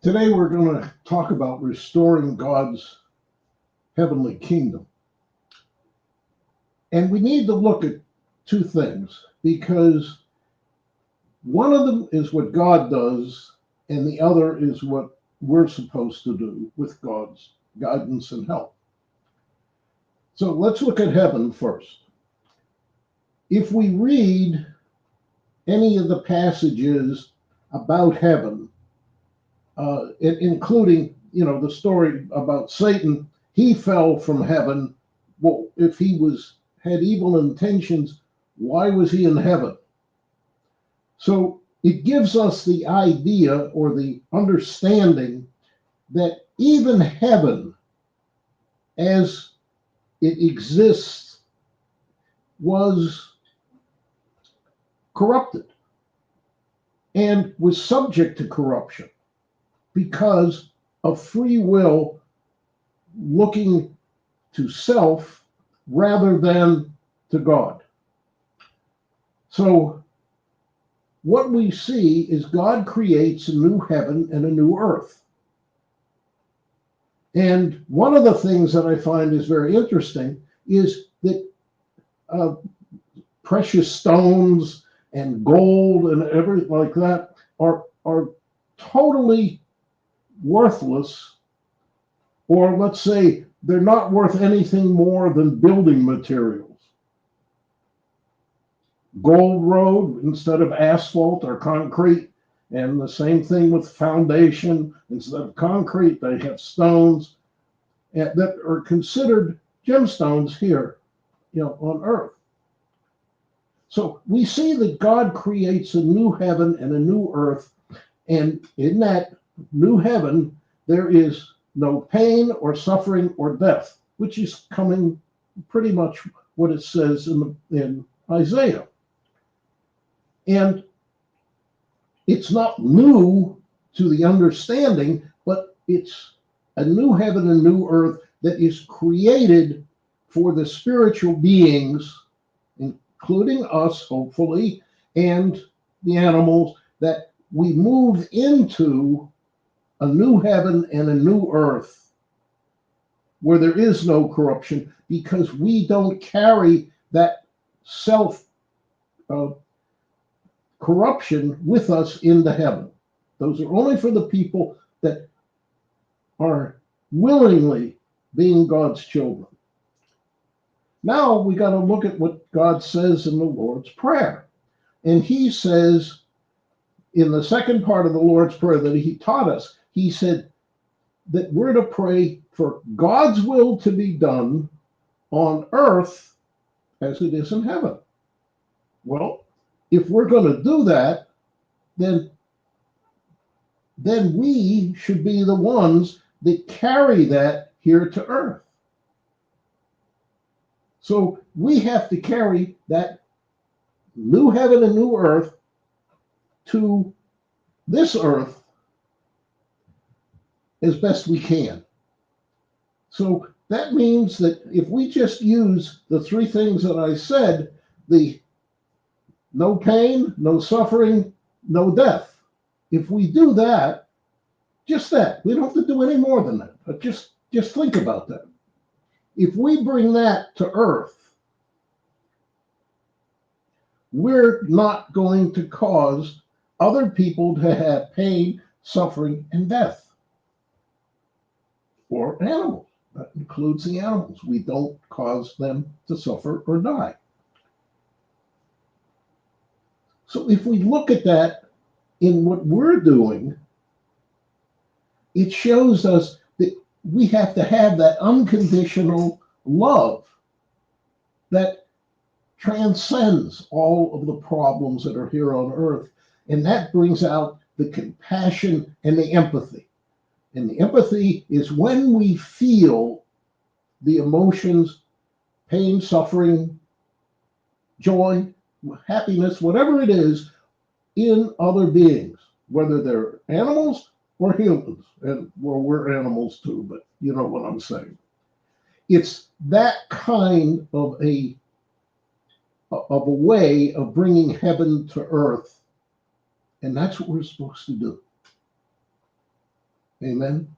Today we're going to talk about restoring God's heavenly kingdom. And we need to look at two things because one of them is what God does, and the other is what we're supposed to do with God's guidance and help. So let's look at heaven first. If we read any of the passages about heaven, including, the story about Satan, he fell from heaven. Well, if he had evil intentions, why was he in heaven? So it gives us the idea or the understanding that even heaven, as it exists, was corrupted and was subject to corruption because of free will looking to self rather than to God. So what we see is God creates a new heaven and a new earth. And one of the things that I find is very interesting is that precious stones and gold and everything like that are totally worthless, or let's say they're not worth anything more than building materials. Gold road instead of asphalt or concrete, and the same thing with foundation. Instead of concrete, they have stones that are considered gemstones here, on earth. So we see that God creates a new heaven and a new earth, and in that new heaven, there is no pain or suffering or death, which is coming pretty much what it says in Isaiah. And it's not new to the understanding, but it's a new heaven and new earth that is created for the spiritual beings, including us, hopefully, and the animals, that we move into a new heaven and a new earth where there is no corruption, because we don't carry that self corruption with us into heaven. Those are only for the people that are willingly being God's children. Now we got to look at what God says in the Lord's Prayer. And he says in the second part of the Lord's Prayer that he taught us, he said that we're to pray for God's will to be done on earth as it is in heaven. Well, if we're going to do that, then we should be the ones that carry that here to earth. So we have to carry that new heaven and new earth to this earth as best we can. So that means that if we just use the three things that I said, the no pain, no suffering, no death. If we do that, just that, we don't have to do any more than that, but just think about that. If we bring that to earth, we're not going to cause other people to have pain, suffering, and death. Or animals. That includes the animals. We don't cause them to suffer or die. So if we look at that in what we're doing, it shows us that we have to have that unconditional love that transcends all of the problems that are here on earth. And that brings out the compassion and the empathy. And the empathy is when we feel the emotions, pain, suffering, joy, happiness, whatever it is, in other beings, whether they're animals or humans. And well, we're animals too, but you know what I'm saying. It's that kind of a way of bringing heaven to earth. And that's what we're supposed to do. Amen.